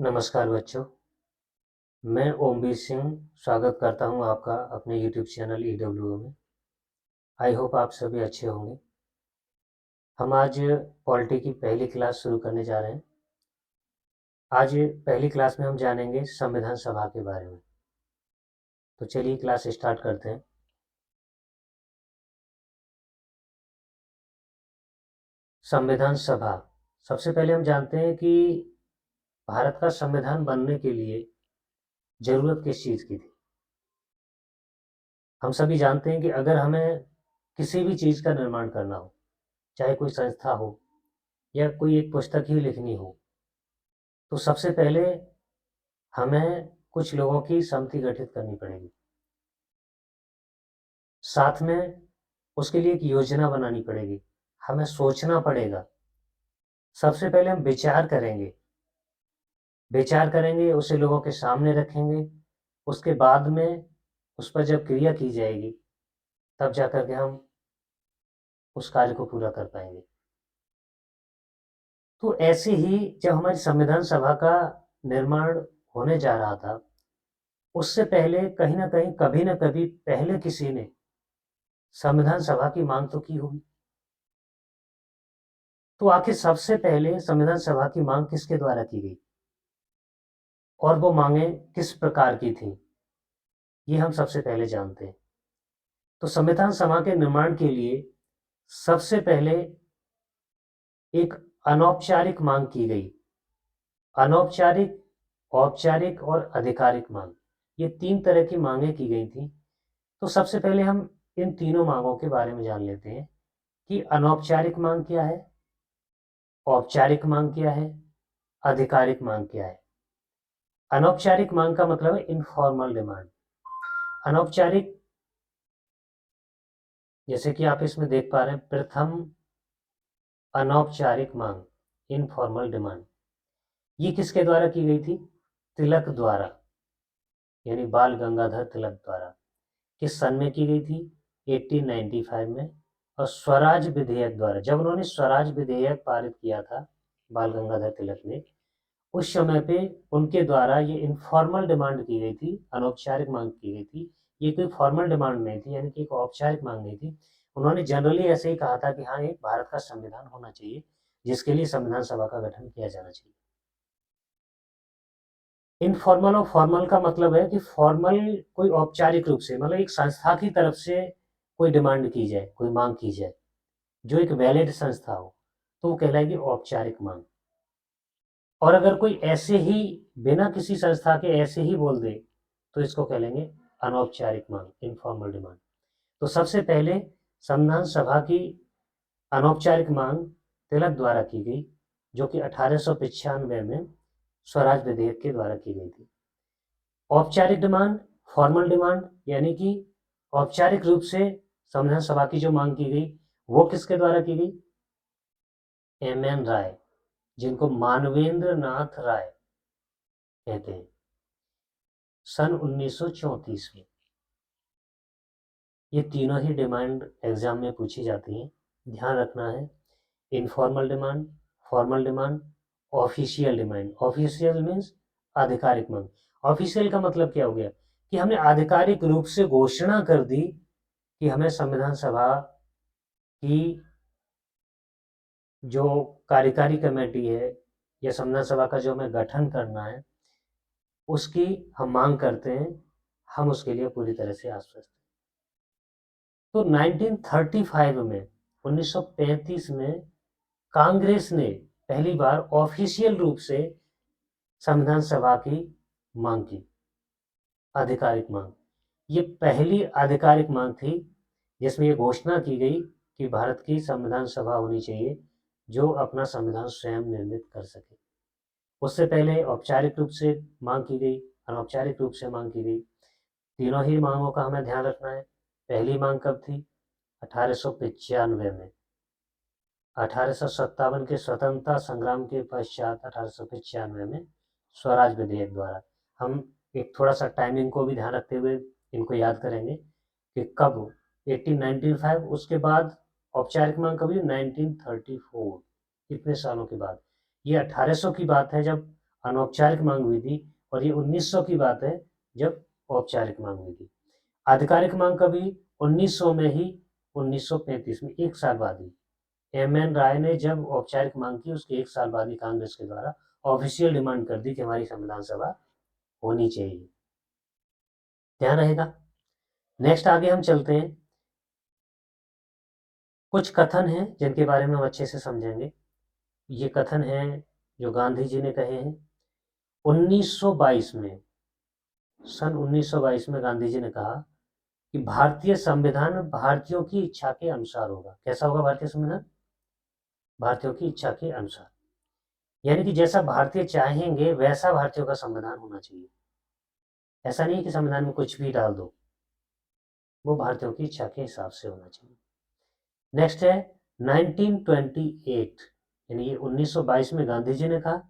नमस्कार बच्चों, मैं ओमवीर सिंह स्वागत करता हूं आपका अपने यूट्यूब चैनल EWO में। आई होप आप सभी अच्छे होंगे। हम आज पॉलिटी की पहली क्लास शुरू करने जा रहे हैं। आज पहली क्लास में हम जानेंगे संविधान सभा के बारे में। तो चलिए क्लास स्टार्ट करते हैं। संविधान सभा, सबसे पहले हम जानते हैं कि भारत का संविधान बनने के लिए जरूरत किस चीज़ की थी। हम सभी जानते हैं कि अगर हमें किसी भी चीज़ का निर्माण करना हो, चाहे कोई संस्था हो या कोई एक पुस्तक ही लिखनी हो, तो सबसे पहले हमें कुछ लोगों की समिति गठित करनी पड़ेगी। साथ में उसके लिए एक योजना बनानी पड़ेगी। हमें सोचना पड़ेगा। सबसे पहले हम विचार करेंगे, उसे लोगों के सामने रखेंगे। उसके बाद में उस पर जब क्रिया की जाएगी, तब जाकर के हम उस कार्य को पूरा कर पाएंगे। तो ऐसे ही जब हमारी संविधान सभा का निर्माण होने जा रहा था, उससे पहले कहीं ना कहीं, कभी ना कभी पहले किसी ने संविधान सभा की मांग तो की होगी। तो आखिर सबसे पहले संविधान सभा की मांग किसके द्वारा की गई और वो मांगे किस प्रकार की थी, ये हम सबसे पहले जानते हैं। तो संविधान सभा के निर्माण के लिए सबसे पहले एक अनौपचारिक मांग की गई। अनौपचारिक, औपचारिक और आधिकारिक मांग, ये 3 तरह की मांगे की गई थी। तो सबसे पहले हम इन तीनों मांगों के बारे में जान लेते हैं कि अनौपचारिक मांग क्या है, औपचारिक मांग क्या है, आधिकारिक मांग क्या है। अनौपचारिक मांग का मतलब है इनफॉर्मल डिमांड। अनौपचारिक, जैसे कि आप इसमें देख पा रहे हैं, प्रथम अनौपचारिक मांग, इनफॉर्मल डिमांड, ये किसके द्वारा की गई थी? तिलक द्वारा, यानी बाल गंगाधर तिलक द्वारा। किस सन में की गई थी? 1895 में। और स्वराज विधेयक द्वारा, जब उन्होंने स्वराज विधेयक पारित किया था बाल गंगाधर तिलक ने, उस समय पे उनके द्वारा ये इनफॉर्मल डिमांड की गई थी, अनौपचारिक मांग की गई थी। ये कोई फॉर्मल डिमांड नहीं थी, यानी कि एक औपचारिक मांग नहीं थी। उन्होंने जनरली ऐसे ही कहा था कि हाँ, एक भारत का संविधान होना चाहिए, जिसके लिए संविधान सभा का गठन किया जाना चाहिए। इनफॉर्मल और फॉर्मल का मतलब है कि फॉर्मल कोई औपचारिक रूप से, मतलब एक संस्था की तरफ से कोई डिमांड की जाए, कोई मांग की जाए, जो एक वैलिड संस्था हो, तो वो कहलाएगी औपचारिक मांग। और अगर कोई ऐसे ही बिना किसी संस्था के ऐसे ही बोल दे, तो इसको कह लेंगे अनौपचारिक मांग, इनफॉर्मल डिमांड। तो सबसे पहले संविधान सभा की अनौपचारिक मांग तिलक द्वारा की गई, जो कि 1895 में स्वराज विधेयक के द्वारा की गई थी। औपचारिक डिमांड, फॉर्मल डिमांड, यानी कि औपचारिक रूप से संविधान सभा की जो मांग की गई, वो किसके द्वारा की गई? MN राय, जिनको मानवेंद्र नाथ राय कहते हैं, सन 1934 में। ये तीनों ही डिमांड एग्जाम में पूछी जाती हैं, ध्यान रखना है। Informal demand, formal demand, official demand. Official means आधिकारिक मांग। ऑफिशियल का मतलब क्या हो गया कि हमने आधिकारिक रूप से घोषणा कर दी कि हमें संविधान सभा की जो कार्यकारी कमेटी है या संविधान सभा का जो हमें गठन करना है, उसकी हम मांग करते हैं, हम उसके लिए पूरी तरह से आश्वस्त हैं। तो 1935 में, 1935 में कांग्रेस ने पहली बार ऑफिशियल रूप से संविधान सभा की मांग की, आधिकारिक मांग। ये पहली आधिकारिक मांग थी जिसमें ये घोषणा की गई कि भारत की संविधान सभा होनी चाहिए, जो अपना संविधान स्वयं निर्मित कर सके। उससे पहले औपचारिक रूप से मांग की गई, अनौपचारिक रूप से मांग की गई। तीनों ही मांगों का हमें ध्यान रखना है। पहली मांग कब थी? 1895 में। 1857 के स्वतंत्रता संग्राम के पश्चात 1895 में स्वराज विधेयक द्वारा। हम एक थोड़ा सा टाइमिंग को भी ध्यान रखते हुए इनको याद करेंगे कि कब 1895, उसके बाद औपचारिक मांग कभी 1934, इतने सालों के बाद। ये 1800 की बात है जब अनौपचारिक मांग हुई थी, और ये 1900 की बात है जब औपचारिक मांग हुई थी। आधिकारिक मांग कभी 1900 में ही 1935 में 1 साल बाद हुई। एम.एन. राय ने जब औपचारिक मांग की उसके 1 साल बाद ही कांग्रेस के द्वारा ऑफिशियल डिमांड कर दी कि हमारी संविधान सभा होनी चाहिए। ध्यान रहेगा। नेक्स्ट आगे हम चलते हैं। कुछ कथन हैं जिनके बारे में हम अच्छे से समझेंगे। ये कथन हैं जो गांधी जी ने कहे हैं 1922 में। सन 1922 में गांधी जी ने कहा कि भारतीय संविधान भारतीयों की इच्छा के अनुसार होगा। कैसा होगा भारतीय संविधान? भारतीयों की इच्छा के अनुसार, यानी कि जैसा भारतीय चाहेंगे वैसा भारतीयों का संविधान होना चाहिए। ऐसा नहीं कि संविधान में कुछ भी डाल दो, वो भारतीयों की इच्छा के हिसाब से होना चाहिए। नेक्स्ट है 1928, यानी ये 1922 में गांधी जी ने कहा,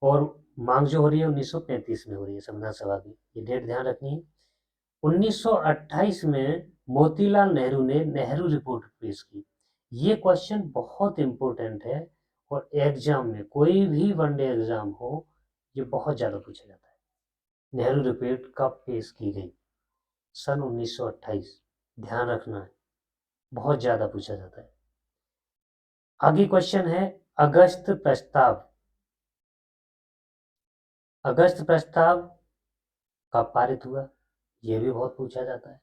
और मांग जो हो रही है 1935 में हो रही है संविधान सभा की। ये डेट ध्यान रखनी है। 1928 में मोतीलाल नेहरू ने नेहरू रिपोर्ट पेश की। ये क्वेश्चन बहुत इंपॉर्टेंट है, और एग्जाम में कोई भी वनडे एग्जाम हो ये बहुत ज़्यादा पूछा जाता है। नेहरू रिपोर्ट कब पेश की गई? सन 1928। ध्यान रखना है, बहुत ज़्यादा पूछा जाता है। आगे क्वेश्चन है अगस्त प्रस्ताव। अगस्त प्रस्ताव कब पारित हुआ? ये भी बहुत पूछा जाता है।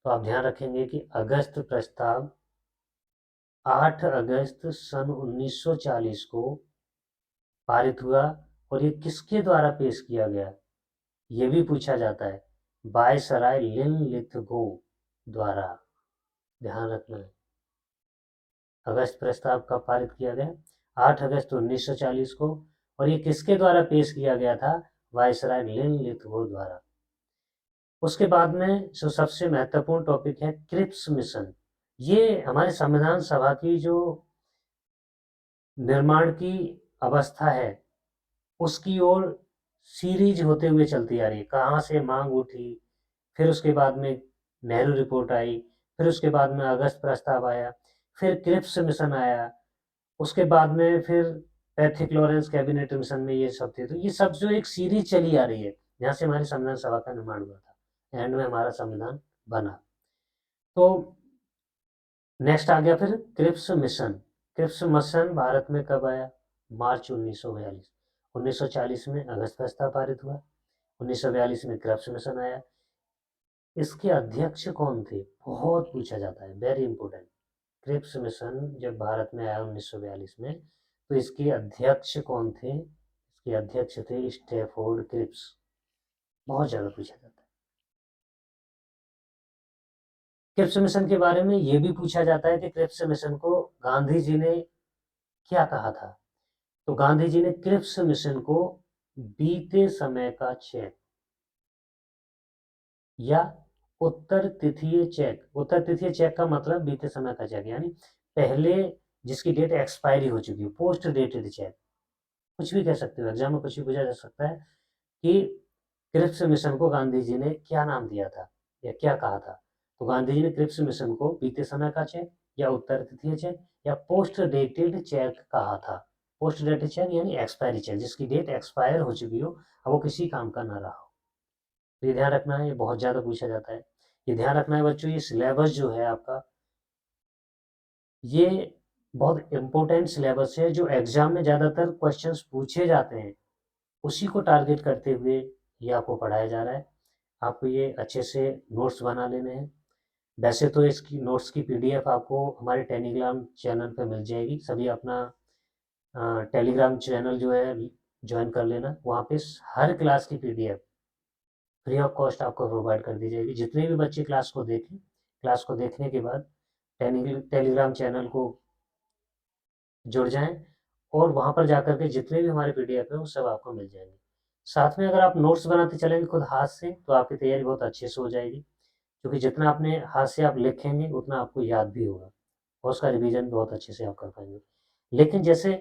तो आप ध्यान रखेंगे कि अगस्त प्रस्ताव 8 अगस्त सन 1940 को पारित हुआ, और ये किसके द्वारा पेश किया गया ये भी पूछा जाता है। वायसराय लिनलिथगो द्वारा। ध्यान रखना है। अगस्त प्रस्ताव कब पारित किया गया? 8 अगस्त 1940 को, और ये किसके द्वारा पेश किया गया था? वायसराय लिनलिथगो द्वारा। उसके बाद में जो सबसे महत्वपूर्ण टॉपिक है क्रिप्स मिशन। ये हमारे संविधान सभा की जो निर्माण की अवस्था है उसकी ओर सीरीज होते हुए चलती आ रही है। कहाँ से मांग उठी, फिर उसके बाद में नेहरू रिपोर्ट आई, फिर उसके बाद में अगस्त प्रस्ताव आया, फिर क्रिप्स मिशन आया, उसके बाद में फिर पैथिक लॉरेंस कैबिनेट मिशन में ये सब थे। तो ये सब जो एक सीरीज चली आ रही है जहाँ से हमारी संविधान सभा का निर्माण हुआ था, एंड में हमारा संविधान बना। तो नेक्स्ट आ गया फिर क्रिप्स मिशन। क्रिप्स मिशन भारत में कब आया? मार्च 1942। 1940 में अगस्त प्रस्ताव पारित हुआ, 1942 में क्रिप्स मिशन आया। इसके अध्यक्ष कौन थे? बहुत पूछा जाता है, वेरी इंपॉर्टेंट। क्रिप्स मिशन जब भारत में आया 1942 में, तो इसके अध्यक्ष कौन थे? इसके अध्यक्ष थे स्टैफोर्ड क्रिप्स। बहुत ज़्यादा पूछा जाता है। क्रिप्स मिशन के बारे में ये भी पूछा जाता है कि क्रिप्स मिशन को गांधी जी ने क्या कहा था? तो गांधी जी ने क्रिप्स मिशन को बीते समय का चेक या उत्तर तिथीय चेक। उत्तर तिथीय चेक का मतलब बीते समय का चेक, यानी पहले जिसकी डेट एक्सपायरी हो चुकी है, पोस्ट डेटेड चेक। कुछ भी कह सकते हो, एग्जाम में कुछ भी पूछा जा सकता है कि क्रिप्स मिशन को गांधी जी ने क्या नाम दिया था या क्या कहा था। तो गांधी जी ने क्रिप्स मिशन को बीते समय का चेक या उत्तर तिथीय चेक या पोस्ट डेटेड चेक कहा था। पोस्ट डेटेड चेक यानी एक्सपायरी चेक, जिसकी डेट एक्सपायर हो चुकी हो, अब वो किसी काम का ना रहा हो। तो ये ध्यान रखना है, ये बहुत ज़्यादा पूछा जाता है। ये ध्यान रखना है बच्चों, ये सिलेबस जो है आपका, ये बहुत इम्पोर्टेंट सिलेबस है जो एग्जाम में ज़्यादातर क्वेश्चंस पूछे जाते हैं, उसी को टारगेट करते हुए ये आपको पढ़ाया जा रहा है। आपको ये अच्छे से नोट्स बना लेने हैं। वैसे तो इसकी नोट्स की पीडीएफ आपको हमारे टेलीग्राम चैनल पे मिल जाएगी। सभी अपना टेलीग्राम चैनल जो है ज्वाइन कर लेना। वहाँ पे हर क्लास की पीडीएफ फ्री ऑफ कॉस्ट आपको प्रोवाइड कर दी जाएगी। जितने भी बच्चे क्लास को देखें, क्लास को देखने के बाद टेलीग्राम चैनल को जुड़ जाएं, और वहाँ पर जाकर के जितने भी हमारे पीडीएफ है वो सब आपको मिल जाएंगे। साथ में अगर आप नोट्स बनाते चलेंगे खुद हाथ से, तो आपकी तैयारी बहुत अच्छे से हो जाएगी, क्योंकि जितना अपने हाथ से आप लिखेंगे उतना आपको याद भी होगा, और उसका रिवीजन बहुत अच्छे से आप कर पाएंगे। लेकिन जैसे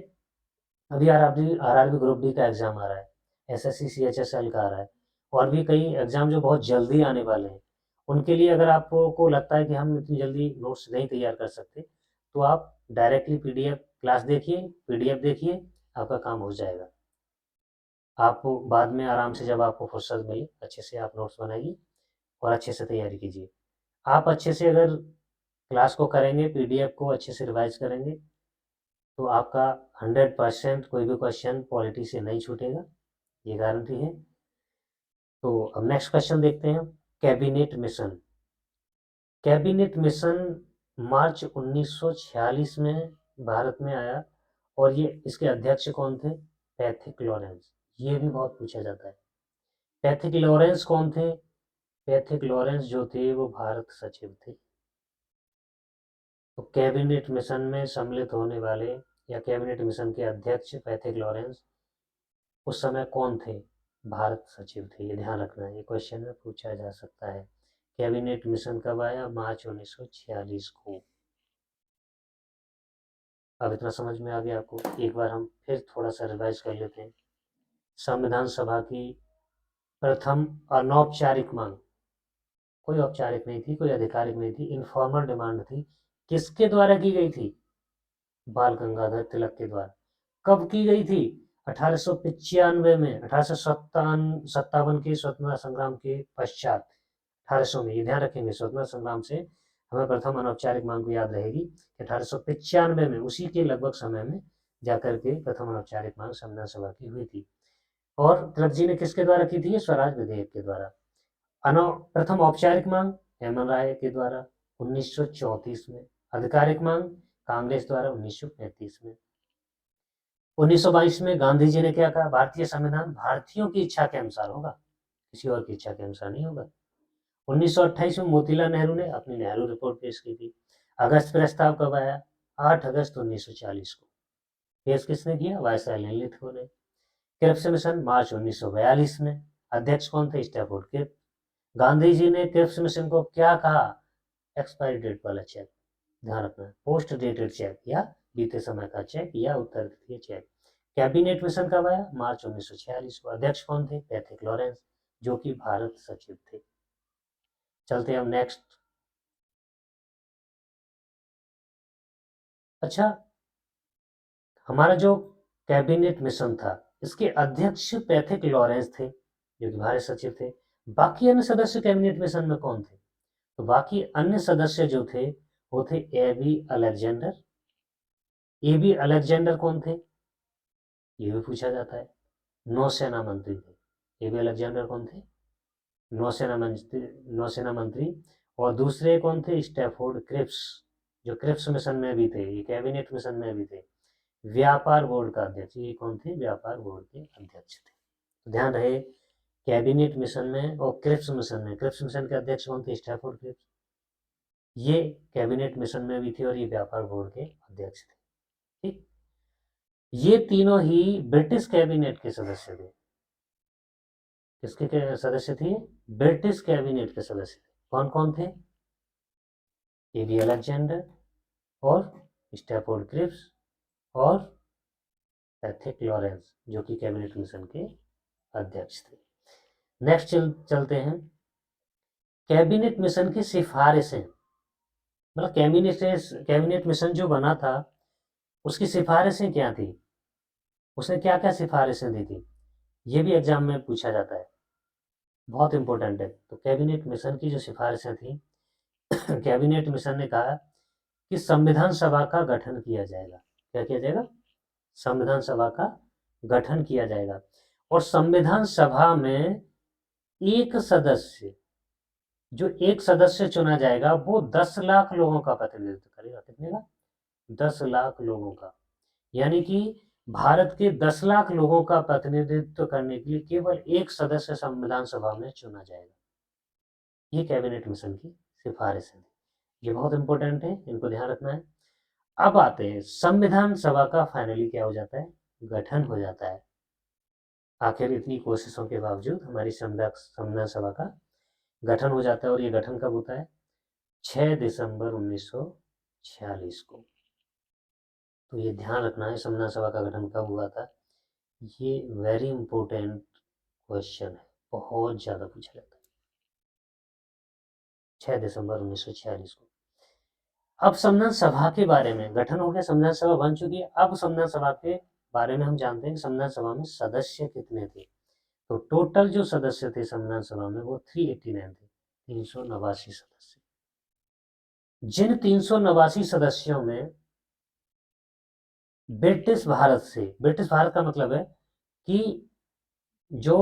अभी आरआरबी ग्रुप डी का एग्ज़ाम आ रहा है, एसएससी सीएचएसएल का आ रहा है, और भी कई एग्ज़ाम जो बहुत जल्दी आने वाले हैं, उनके लिए अगर आपको लगता है कि हम इतनी जल्दी नोट्स नहीं तैयार कर सकते, तो आप डायरेक्टली पीडीएफ क्लास देखिए, पीडीएफ देखिए, आपका काम हो जाएगा। आप बाद में आराम से जब आपको फुर्सत मिले अच्छे से आप नोट्स बनाइए और अच्छे से तैयारी कीजिए। आप अच्छे से अगर क्लास को करेंगे, पीडीएफ को अच्छे से रिवाइज करेंगे, तो आपका 100% कोई भी क्वेश्चन पॉलिटी से नहीं छूटेगा, ये गारंटी है। तो अब नेक्स्ट क्वेश्चन देखते हैं। Cabinet mission. कैबिनेट मिशन मार्च 1946 में भारत में आया और ये इसके अध्यक्ष कौन थे? Pethick Lawrence. ये भी बहुत पूछा जाता है। पैथिक लॉरेंस कौन थे? पैथिक लॉरेंस जो थे वो भारत सचिव थे। तो कैबिनेट मिशन में सम्मिलित होने वाले या कैबिनेट मिशन के अध्यक्ष पैथिक लॉरेंस उस समय कौन थे? भारत सचिव थे। ये ध्यान रखना है, ये क्वेश्चन में पूछा जा सकता है। कैबिनेट मिशन कब आया? मार्च 1946 को। अब इतना समझ में आ गया आपको। एक बार हम फिर थोड़ा सा रिवाइज कर लेते हैं। संविधान सभा की प्रथम अनौपचारिक मांग, कोई औपचारिक नहीं थी, कोई आधिकारिक नहीं थी, इनफॉर्मल डिमांड थी। किसके द्वारा की गई थी? बाल गंगाधर तिलक के द्वारा। कब की गई थी? 1895 में, 1857 के स्वतंत्रता संग्राम के पश्चात 1800 में। ये ध्यान रखेंगे, स्वतंत्रता संग्राम से हमें प्रथम अनौपचारिक मांग को याद रहेगी कि 1895 में, उसी के लगभग समय में जाकर के प्रथम अनौपचारिक मांग संविधान सभा की हुई थी। और तिलक जी ने किसके द्वारा की थी? स्वराज विधेयक के द्वारा। प्रथम औपचारिक मांग एम एन राय के द्वारा 1934 में। आधिकारिक मांग कांग्रेस द्वारा 1935 में। 1922 में गांधी जी ने क्या कहा? भारतीय संविधान भारतीयों की इच्छा के अनुसार होगा, किसी और की इच्छा के अनुसार नहीं होगा। 1928 में मोतीलाल नेहरू ने अपनी नेहरू रिपोर्ट पेश की थी। अगस्त प्रस्ताव कब आया? 8 अगस्त 1940 को। पेश किसने किया? वायसराय लिनलिथ ने। क्रिप्स मिशन मार्च 1942 में। अध्यक्ष कौन थे? Stafford Cripps. गांधी जी ने क्रिप्स मिशन को क्या कहा? एक्सपायरी डेट वाला चेक। ध्यान रखना, पोस्ट डेटेड चेक या बीते समय का चेक या उत्तरदायित्व चेक। कैबिनेट मिशन कब आया? मार्च 1946 को। अध्यक्ष कौन थे? पैथिक लॉरेंस, जो कि भारत सचिव थे। चलते हैं हम नेक्स्ट। अच्छा, हमारा जो कैबिनेट मिशन था, इसके अध्यक्ष पैथिक लॉरेंस थे, जो कि भारत सचिव थे। बाकी अन्य सदस्य कैबिनेट मिशन में कौन थे? तो बाकी अन्य सदस्य जो थे वो थे A B Alexander. A B Alexander कौन थे? ये भी पूछा जाता है। नौसेना मंत्री थे। ए बी अलेक्जेंडर कौन थे? नौसेना मंत्री। और दूसरे कौन थे? स्टैफोर्ड क्रिप्स, जो क्रिप्स मिशन में भी थे, ये कैबिनेट मिशन में भी थे। व्यापार बोर्ड का अध्यक्ष, ये कौन थे? व्यापार बोर्ड के अध्यक्ष थे। तो ध्यान रहे, कैबिनेट मिशन में और क्रिप्स मिशन में, क्रिप्स मिशन के अध्यक्ष कौन थे? Stafford Cripps. ये कैबिनेट मिशन में भी थे और ये व्यापार बोर्ड के अध्यक्ष थे। ठीक, ये तीनों ही ब्रिटिश कैबिनेट के सदस्य थे। किसके के सदस्य थे? ब्रिटिश कैबिनेट के सदस्य थे। कौन कौन थे? ए बी अलेक्जेंडर और स्टैफोर्ड क्रिप्स और पैथिक लॉरेंस, जो कि कैबिनेट मिशन के अध्यक्ष थे। नेक्स्ट चलते हैं। कैबिनेट मिशन की सिफारिशें, मतलब कैबिनेट मिशन जो बना था उसकी सिफारिशें क्या थी? उसने क्या क्या सिफारिशें दी थी? ये भी एग्जाम में पूछा जाता है, बहुत इंपॉर्टेंट है। तो कैबिनेट मिशन की जो सिफारिशें थी, कैबिनेट मिशन ने कहा कि संविधान सभा का गठन किया जाएगा। क्या किया जाएगा? संविधान सभा का गठन किया जाएगा। और संविधान सभा में एक सदस्य, जो एक सदस्य चुना जाएगा, वो 10 लाख लोगों का प्रतिनिधित्व करेगा। कितने का? 10 लाख लोगों का। यानी कि भारत के 10 लाख लोगों का प्रतिनिधित्व करने के लिए केवल एक सदस्य संविधान सभा में चुना जाएगा। ये कैबिनेट मिशन की सिफारिश है। ये बहुत इंपॉर्टेंट है, इनको ध्यान रखना है। अब आते हैं, संविधान सभा का फाइनली क्या हो जाता है? गठन हो जाता है। आखिर इतनी कोशिशों के बावजूद हमारी संविधान सभा का गठन हो जाता है। और ये गठन कब होता है? 6 दिसंबर 1946 को। तो ये ध्यान रखना है, संविधान सभा का गठन कब हुआ था। ये वेरी इंपॉर्टेंट क्वेश्चन है, बहुत ज़्यादा पूछा जाता है। 6 दिसंबर 1946 को। अब संविधान सभा के बारे में, गठन हो गया, संविधान सभा बन चुकी है। अब संविधान सभा के बारे में हम जानते हैं कि संविधान सभा में सदस्य कितने थे। तो टोटल जो सदस्य थे संविधान सभा में वो 389 थे, 389 सदस्य। जिन 389 सदस्यों में ब्रिटिश भारत का मतलब है कि जो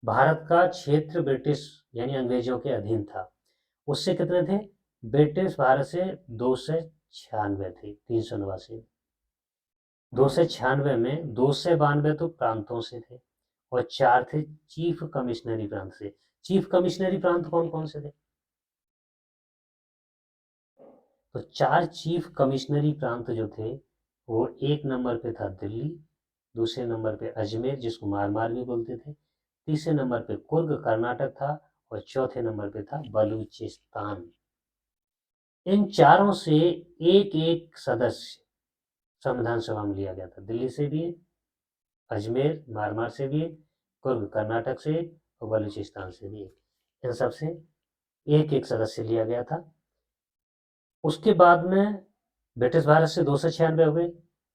भारत का क्षेत्र ब्रिटिश यानी अंग्रेजों के अधीन था, उससे कितने थे? ब्रिटिश भारत से 296 थे, 389। 296 में 292 तो प्रांतों से थे और 4 थे चीफ कमिश्नरी प्रांत से। चीफ कमिश्नरी प्रांत कौन कौन से थे? तो 4 चीफ कमिश्नरी प्रांत जो थे वो 1 नंबर पे था दिल्ली, दूसरे नंबर पे अजमेर जिसको मारमार भी बोलते थे, तीसरे नंबर पे कुर्ग कर्नाटक था और चौथे नंबर पे था बलूचिस्तान। इन चारों से एक एक सदस्य संविधान सभा में लिया गया था। दिल्ली से भी एक, अजमेर मारमार से भी एक, कुर्ग कर्नाटक से एक और बलूचिस्तान से भी एक। इन सबसे एक एक सदस्य लिया गया था। उसके बाद में ब्रिटिश भारत से 296 हो गए।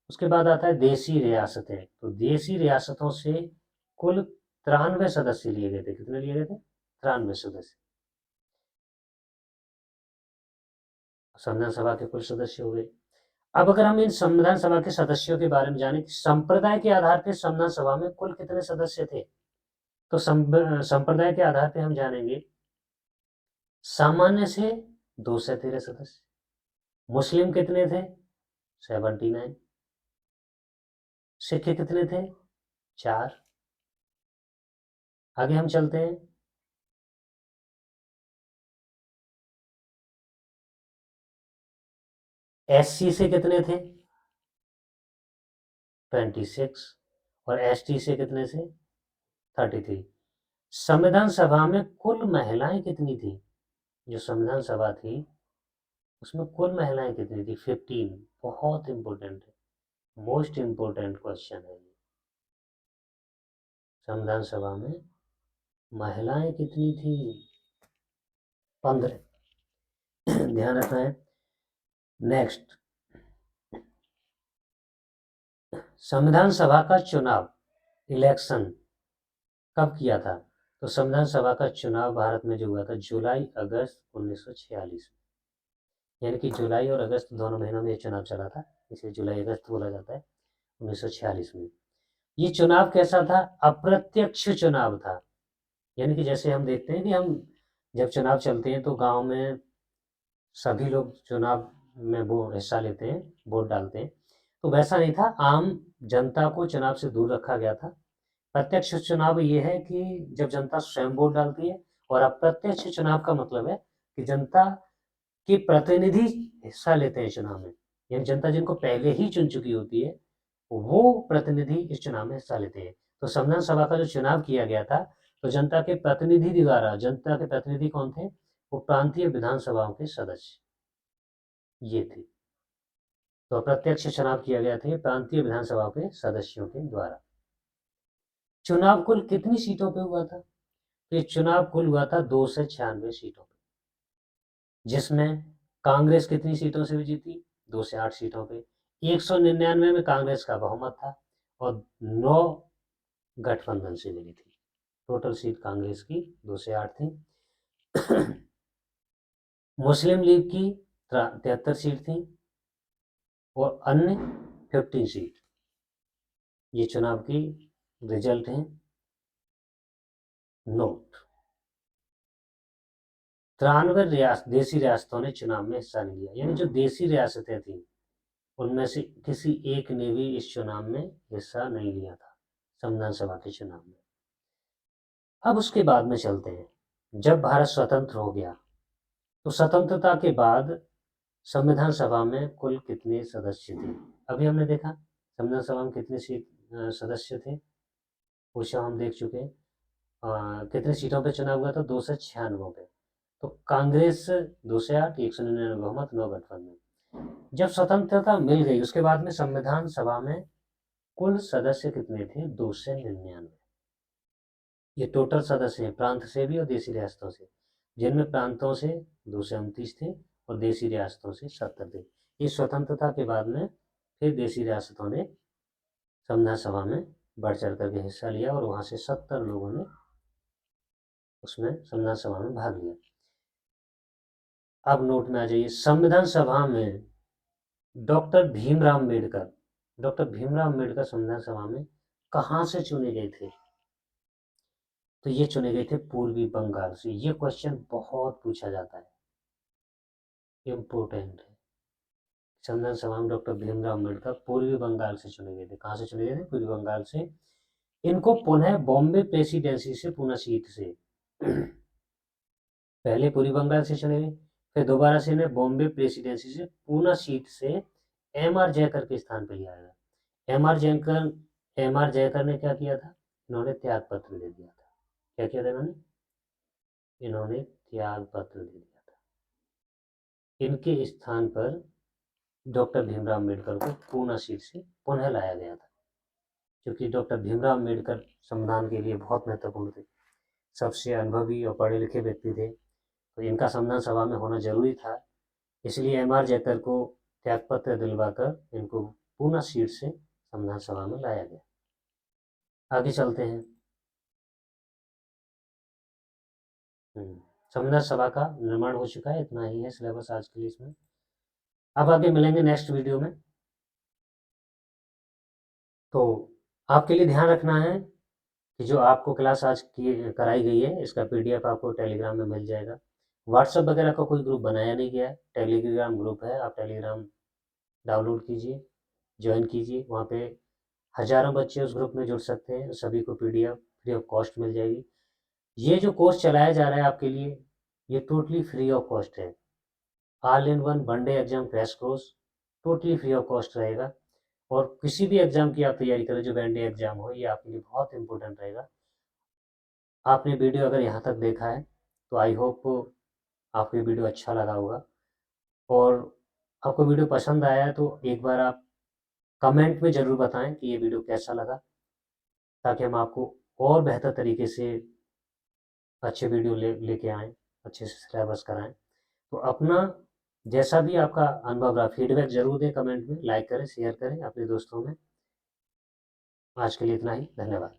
उसके बाद आता है देसी रियासतें। तो देसी रियासतों से कुल 93 सदस्य लिए गए थे। कितने लिए गए थे? 93 सदस्य संविधान सभा के कुल सदस्य हो गए। अब अगर हम इन संविधान सभा के सदस्यों के बारे में जानें कि संप्रदाय के आधार पर संविधान सभा में कुल कितने सदस्य थे, तो संप्रदाय के आधार पर हम जानेंगे सामान्य से 213 सदस्य, मुस्लिम कितने थे? 79, सिख कितने थे? 4। आगे हम चलते हैं। एससी से कितने थे? 26 और एसटी से कितने से? 33। संविधान सभा में कुल महिलाएं कितनी थी? जो संविधान सभा थी उसमें कुल महिलाएं कितनी थी? 15। बहुत इंपॉर्टेंट है, मोस्ट इंपॉर्टेंट क्वेश्चन है ये। संविधान सभा में महिलाएं कितनी थी? 15। ध्यान रखना है। नेक्स्ट, संविधान सभा का चुनाव इलेक्शन कब किया था? तो संविधान सभा का चुनाव भारत में जो हुआ था जुलाई अगस्त 1946 में, यानी कि जुलाई और अगस्त दोनों महीनों में ये चुनाव चला था, इसे जुलाई अगस्त बोला जाता है। 1946 में ये चुनाव कैसा था? अप्रत्यक्ष चुनाव था। यानी कि जैसे हम देखते हैं कि हम जब चुनाव चलते हैं तो गांव में सभी लोग चुनाव में वो हिस्सा लेते हैं, वोट डालते हैं, तो वैसा नहीं था। आम जनता को चुनाव से दूर रखा गया था। प्रत्यक्ष चुनाव ये है कि जब जनता स्वयं वोट डालती है, और अप्रत्यक्ष चुनाव का मतलब है कि जनता के प्रतिनिधि हिस्सा लेते हैं चुनाव में, यानी जनता जिनको पहले ही चुन चुकी होती है वो प्रतिनिधि इस चुनाव में हिस्सा लेते हैं। तो संविधान सभा का जो चुनाव किया गया था तो जनता के प्रतिनिधि द्वारा, जनता के प्रतिनिधि कौन थे? वो प्रांतीय विधानसभाओं के सदस्य ये थे। तो अप्रत्यक्ष चुनाव किया गया था प्रांतीय विधानसभाओं के सदस्यों के द्वारा। चुनाव कुल कितनी सीटों पे हुआ था? तो ये चुनाव कुल हुआ था 296 सीटों पे, जिसमें कांग्रेस कितनी सीटों से भी जीती? 208 सीटों पे। 199 में कांग्रेस का बहुमत था और 9 गठबंधन से मिली थी। टोटल सीट कांग्रेस की 208 थी। मुस्लिम लीग की 73 सीट थी और अन्य 15 सीट। ये चुनाव की रिजल्ट है। नोट, 93 देसी रियासतों ने चुनाव में हिस्सा नहीं लिया, यानी जो देसी रियासतें थी उनमें से किसी एक ने भी इस चुनाव में हिस्सा नहीं लिया था, संविधान सभा के चुनाव में। अब उसके बाद में चलते हैं, जब भारत स्वतंत्र हो गया तो स्वतंत्रता के बाद संविधान सभा में कुल कितने सदस्य थे? अभी हमने देखा संविधान सभा में कितने सदस्य थे, पूछा हम देख चुके हैं। कितने सीटों पे चुनाव हुआ था? 296 पे। तो कांग्रेस 208, 199 बहुमत, 9 गठबंधन। जब स्वतंत्रता मिल गई उसके बाद में संविधान सभा में कुल सदस्य कितने थे? 299। ये टोटल सदस्य हैं प्रांत से भी और देसी रियासतों से, जिनमें प्रांतों से 229 थे और देसी रियासतों से 70 थे। इस स्वतंत्रता के बाद में फिर देसी रियासतों ने संविधान सभा में बढ़ चढ़ करके हिस्सा लिया और वहाँ से 70 लोगों ने उसमें संविधान सभा में भाग लिया। अब नोट में आ जाइए, संविधान सभा में डॉक्टर भीमराव अम्बेडकर संविधान सभा में कहाँ से चुने गए थे? तो ये चुने गए थे पूर्वी बंगाल से। ये क्वेश्चन बहुत पूछा जाता है, इम्पोर्टेंट है। संविधान सभा में डॉक्टर भीमराव अम्बेडकर पूर्वी बंगाल से चुने गए थे। कहाँ से चुने गए थे? पूर्वी बंगाल से। इनको पुनः बॉम्बे प्रेसिडेंसी से पूना सीट से पहले पूर्वी बंगाल से चुने गए, फिर दोबारा से इन्हें बॉम्बे प्रेसिडेंसी से पूना सीट से एम.आर. जयकर के स्थान पर लिया गया। एम.आर. जयकर ने क्या किया था? इन्होंने त्याग पत्र दे दिया था। क्या किया था इन्होंने? इन्होंने त्याग पत्र दे दिया था। इनके स्थान पर डॉक्टर भीमराव अम्बेडकर को पूना सीट से पुनः लाया गया था, क्योंकि डॉक्टर भीमराव अम्बेडकर संविधान के लिए बहुत महत्वपूर्ण थे, सबसे अनुभवी और पढ़े लिखे व्यक्ति थे, तो इनका संविधान सभा में होना जरूरी था। इसलिए एम.आर. जयकर को त्यागपत्र दिलवाकर इनको पूना सीट से संविधान सभा में लाया गया। आगे चलते हैं। संविधान सभा का निर्माण हो चुका है, इतना ही है सिलेबस आज के लिए इसमें। अब आगे मिलेंगे नेक्स्ट वीडियो में। तो आपके लिए ध्यान रखना है कि जो आपको क्लास आज की कराई गई है, इसका PDF आपको टेलीग्राम में मिल जाएगा। व्हाट्सएप वगैरह का कोई ग्रुप बनाया नहीं गया है, टेलीग्राम ग्रुप है। आप टेलीग्राम डाउनलोड कीजिए, ज्वाइन कीजिए। वहाँ पे हज़ारों बच्चे उस ग्रुप में जुड़ सकते हैं। सभी को PDF फ्री ऑफ कॉस्ट मिल जाएगी। ये जो कोर्स चलाया जा रहा है आपके लिए, ये टोटली फ्री ऑफ कॉस्ट है। All in one one day exam crash course totally free of cost रहेगा। और किसी भी एग्जाम की आप तैयारी करें, जो वनडे एग्जाम हो, ये आपके लिए बहुत इंपॉर्टेंट रहेगा। आपने वीडियो अगर यहाँ तक देखा है तो आई होप आपको ये वीडियो अच्छा लगा होगा, और आपको वीडियो पसंद आया है तो एक बार आप कमेंट में ज़रूर बताएं कि ये वीडियो कैसा लगा, ताकि हम आपको और बेहतर तरीके से अच्छे वीडियो लेके आएँ, अच्छे से सिलेबस कराएँ। तो अपना जैसा भी आपका अनुभव रहा, फीडबैक ज़रूर दें कमेंट में, लाइक करें, शेयर करें अपने दोस्तों में। आज के लिए इतना ही, धन्यवाद।